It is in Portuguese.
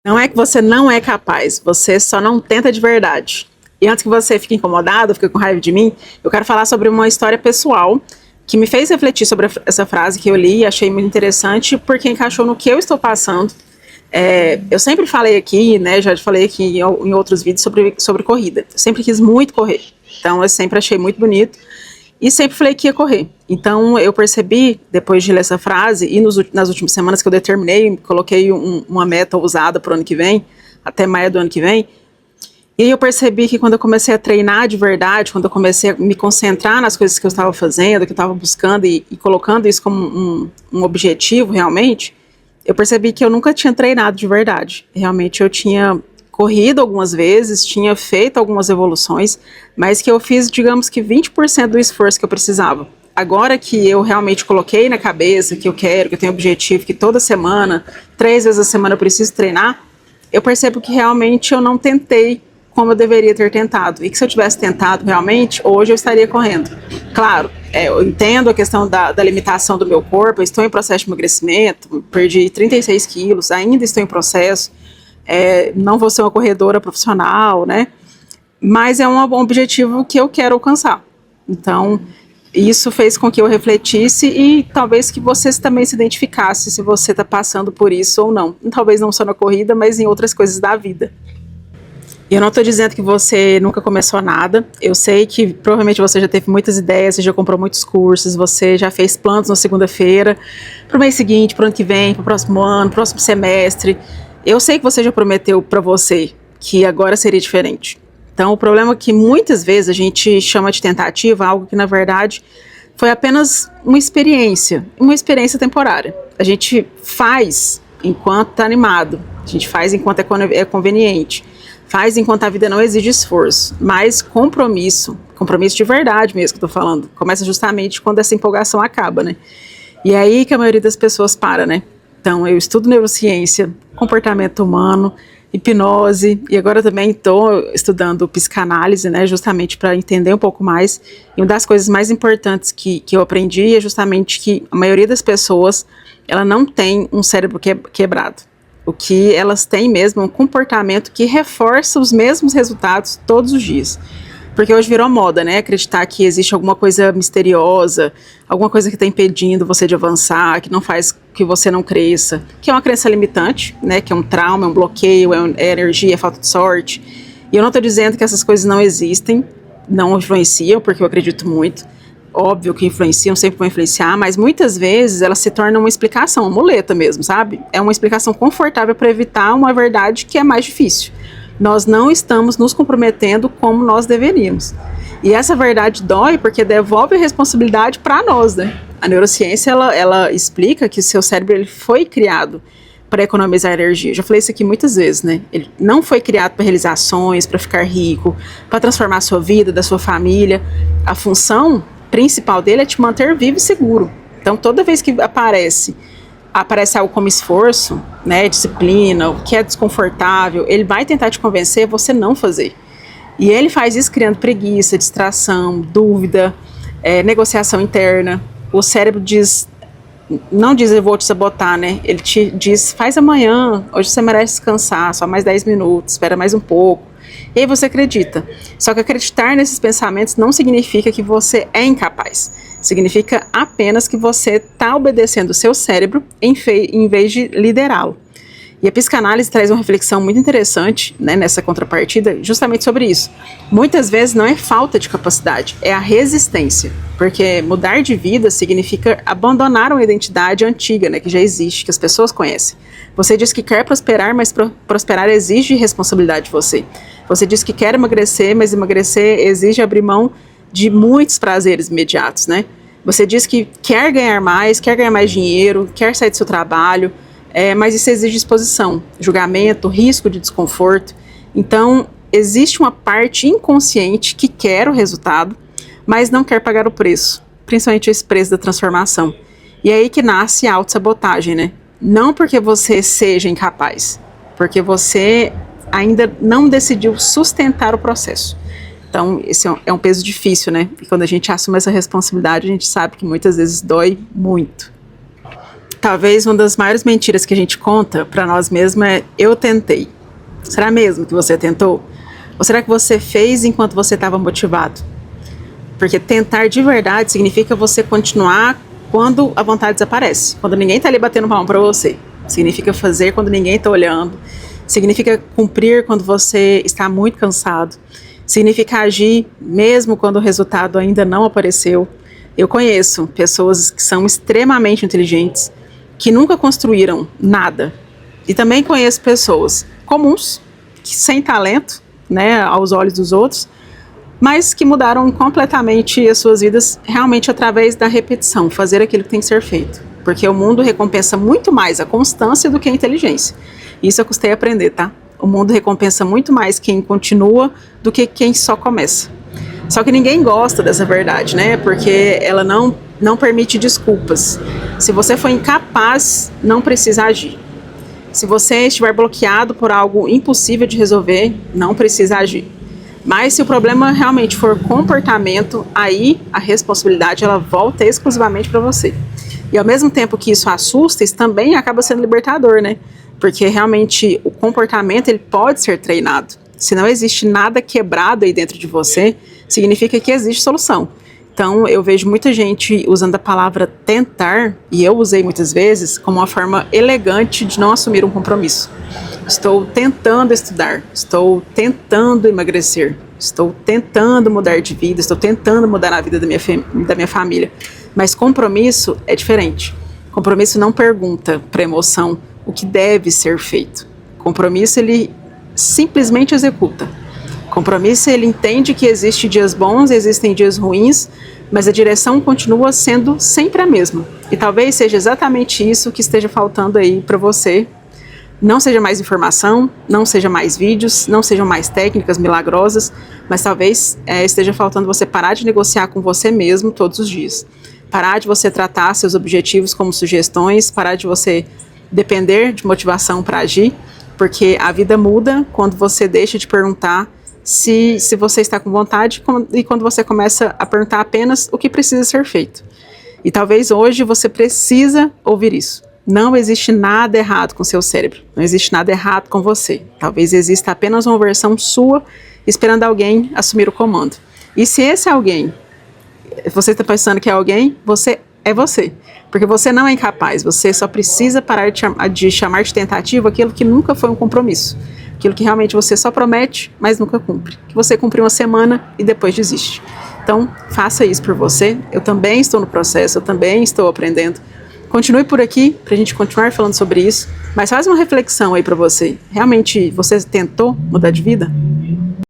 Não é que você não é capaz, você só não tenta de verdade. E antes que você fique incomodado, fique com raiva de mim, eu quero falar sobre uma história pessoal que me fez refletir sobre essa frase que eu li e achei muito interessante porque encaixou no que eu estou passando. Eu sempre falei aqui, né, já falei aqui em outros vídeos sobre corrida. Eu sempre quis muito correr, então eu sempre achei muito bonito e sempre falei que ia correr. Então eu percebi, depois de ler essa frase e nas últimas semanas que eu determinei, coloquei uma meta ousada para o ano que vem, até maio do ano que vem, e aí eu percebi que quando eu comecei a treinar de verdade, quando eu comecei a me concentrar nas coisas que eu estava fazendo, que eu estava buscando e colocando isso como um objetivo realmente, eu percebi que eu nunca tinha treinado de verdade. Realmente eu tinha corrido algumas vezes, tinha feito algumas evoluções, mas que eu fiz, digamos que 20% do esforço que eu precisava. Agora que eu realmente coloquei na cabeça que eu quero, que eu tenho objetivo, que toda semana, 3 vezes a semana eu preciso treinar, eu percebo que realmente eu não tentei como eu deveria ter tentado. E que se eu tivesse tentado realmente, hoje eu estaria correndo. Claro, eu entendo a questão da limitação do meu corpo, eu estou em processo de emagrecimento, perdi 36 quilos, ainda estou em processo, não vou ser uma corredora profissional, né? Mas é um objetivo que eu quero alcançar. Então, isso fez com que eu refletisse e talvez que você também se identificasse se você está passando por isso ou não. Talvez não só na corrida, mas em outras coisas da vida. E eu não estou dizendo que você nunca começou nada. Eu sei que provavelmente você já teve muitas ideias, você já comprou muitos cursos, você já fez planos na segunda-feira, para o mês seguinte, para o ano que vem, para o próximo ano, próximo semestre. Eu sei que você já prometeu para você que agora seria diferente. Então o problema é que muitas vezes a gente chama de tentativa algo que na verdade foi apenas uma experiência temporária. A gente faz enquanto está animado, a gente faz enquanto é conveniente. Faz enquanto a vida não exige esforço, mas compromisso de verdade mesmo que eu tô falando, começa justamente quando essa empolgação acaba, né? E é aí que a maioria das pessoas para, né? Então eu estudo neurociência, comportamento humano, hipnose e agora também estou estudando psicanálise, né? Justamente para entender um pouco mais. E uma das coisas mais importantes que eu aprendi é justamente que a maioria das pessoas, ela não tem um cérebro quebrado. O que elas têm mesmo é um comportamento que reforça os mesmos resultados todos os dias. Porque hoje virou moda, né? Acreditar que existe alguma coisa misteriosa, alguma coisa que está impedindo você de avançar, que não faz que você não cresça, que é uma crença limitante, né? Que é um trauma, é um bloqueio, é energia, é falta de sorte. E eu não estou dizendo que essas coisas não existem, não influenciam, porque eu acredito muito. Óbvio que influenciam, sempre vão influenciar, mas muitas vezes elas se tornam uma explicação, uma muleta mesmo, sabe? É uma explicação confortável para evitar uma verdade que é mais difícil. Nós não estamos nos comprometendo como nós deveríamos. E essa verdade dói porque devolve a responsabilidade para nós, né? A neurociência, ela explica que o seu cérebro ele foi criado para economizar energia. Já falei isso aqui muitas vezes, né? Ele não foi criado para realizações, para ficar rico, para transformar a sua vida, da sua família. A função principal dele é te manter vivo e seguro. Então toda vez que aparece algo como esforço, né, disciplina, o que é desconfortável, ele vai tentar te convencer a você não fazer. E ele faz isso criando preguiça, distração, dúvida, negociação interna. O cérebro não diz eu vou te sabotar, né? Ele te diz faz amanhã, hoje você merece descansar, só mais 10 minutos, espera mais um pouco. E aí você acredita. Só que acreditar nesses pensamentos não significa que você é incapaz. Significa apenas que você está obedecendo o seu cérebro em vez de liderá-lo. E a psicanálise traz uma reflexão muito interessante, né, nessa contrapartida, justamente sobre isso. Muitas vezes não é falta de capacidade, é a resistência. Porque mudar de vida significa abandonar uma identidade antiga, né, que já existe, que as pessoas conhecem. Você diz que quer prosperar, mas prosperar exige responsabilidade de você. Você diz que quer emagrecer, mas emagrecer exige abrir mão de muitos prazeres imediatos, né? Você diz que quer ganhar mais dinheiro, quer sair do seu trabalho, mas isso exige exposição, julgamento, risco de desconforto. Então, existe uma parte inconsciente que quer o resultado, mas não quer pagar o preço, principalmente esse preço da transformação. E é aí que nasce a autossabotagem, né? Não porque você seja incapaz, porque você ainda não decidiu sustentar o processo. Então, esse é um peso difícil, né? E quando a gente assume essa responsabilidade, a gente sabe que muitas vezes dói muito. Talvez uma das maiores mentiras que a gente conta para nós mesmos é: eu tentei. Será mesmo que você tentou? Ou será que você fez enquanto você estava motivado? Porque tentar de verdade significa você continuar quando a vontade desaparece, quando ninguém está ali batendo palma para você. Significa fazer quando ninguém está olhando. Significa cumprir quando você está muito cansado. Significa agir mesmo quando o resultado ainda não apareceu. Eu conheço pessoas que são extremamente inteligentes, que nunca construíram nada. E também conheço pessoas comuns, que sem talento, né, aos olhos dos outros, mas que mudaram completamente as suas vidas realmente através da repetição, fazer aquilo que tem que ser feito. Porque o mundo recompensa muito mais a constância do que a inteligência. Isso eu custei aprender, tá? O mundo recompensa muito mais quem continua do que quem só começa. Só que ninguém gosta dessa verdade, né? Porque ela não permite desculpas. Se você for incapaz, não precisa agir. Se você estiver bloqueado por algo impossível de resolver, não precisa agir. Mas se o problema realmente for comportamento, aí a responsabilidade ela volta exclusivamente para você. E ao mesmo tempo que isso assusta, isso também acaba sendo libertador, né? Porque realmente o comportamento ele pode ser treinado. Se não existe nada quebrado aí dentro de você, significa que existe solução. Então eu vejo muita gente usando a palavra tentar, e eu usei muitas vezes, como uma forma elegante de não assumir um compromisso. Estou tentando estudar, estou tentando emagrecer, estou tentando mudar de vida, estou tentando mudar a vida da minha família. Mas compromisso é diferente. Compromisso não pergunta para emoção o que deve ser feito. Compromisso ele simplesmente executa. Compromisso ele entende que existem dias bons, existem dias ruins, mas a direção continua sendo sempre a mesma. E talvez seja exatamente isso que esteja faltando aí para você. Não seja mais informação, não seja mais vídeos, não sejam mais técnicas milagrosas, mas talvez esteja faltando você parar de negociar com você mesmo todos os dias. Parar de você tratar seus objetivos como sugestões, parar de você depender de motivação para agir, porque a vida muda quando você deixa de perguntar se você está com vontade e quando você começa a perguntar apenas o que precisa ser feito. E talvez hoje você precisa ouvir isso. Não existe nada errado com seu cérebro, não existe nada errado com você. Talvez exista apenas uma versão sua esperando alguém assumir o comando. E se esse alguém, você está pensando que é alguém, você é você. Porque você não é incapaz, você só precisa parar de chamar de tentativa aquilo que nunca foi um compromisso. Aquilo que realmente você só promete, mas nunca cumpre. Que você cumpre uma semana e depois desiste. Então, faça isso por você. Eu também estou no processo, eu também estou aprendendo. Continue por aqui para a gente continuar falando sobre isso, mas faz uma reflexão aí para você. Realmente você tentou mudar de vida?